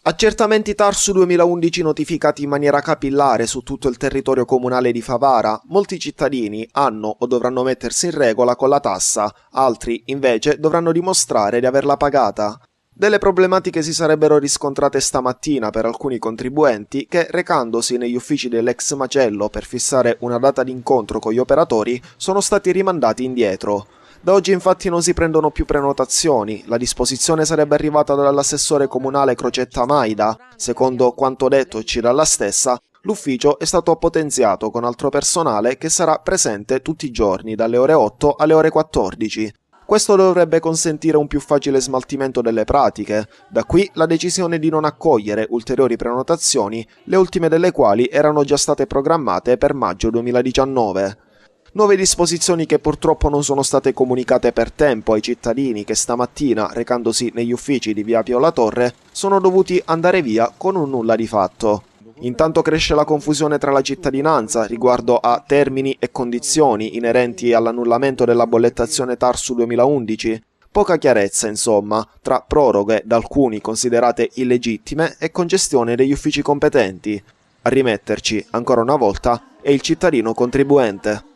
Accertamenti Tarsu 2011 notificati in maniera capillare su tutto il territorio comunale di Favara, molti cittadini hanno o dovranno mettersi in regola con la tassa, altri invece dovranno dimostrare di averla pagata. Delle problematiche si sarebbero riscontrate stamattina per alcuni contribuenti che, recandosi negli uffici dell'ex macello per fissare una data d'incontro con gli operatori, sono stati rimandati indietro. Da oggi infatti non si prendono più prenotazioni, la disposizione sarebbe arrivata dall'assessore comunale Crocetta Maida. Secondo quanto dettoci dalla stessa, l'ufficio è stato potenziato con altro personale che sarà presente tutti i giorni dalle ore 8 alle ore 14. Questo dovrebbe consentire un più facile smaltimento delle pratiche, da qui la decisione di non accogliere ulteriori prenotazioni, le ultime delle quali erano già state programmate per maggio 2019. Nuove disposizioni che purtroppo non sono state comunicate per tempo ai cittadini che stamattina, recandosi negli uffici di via Pio La Torre, sono dovuti andare via con un nulla di fatto. Intanto cresce la confusione tra la cittadinanza riguardo a termini e condizioni inerenti all'annullamento della bollettazione Tarsu 2011. Poca chiarezza, insomma, tra proroghe da alcuni considerate illegittime e congestione degli uffici competenti. A rimetterci, ancora una volta, è il cittadino contribuente.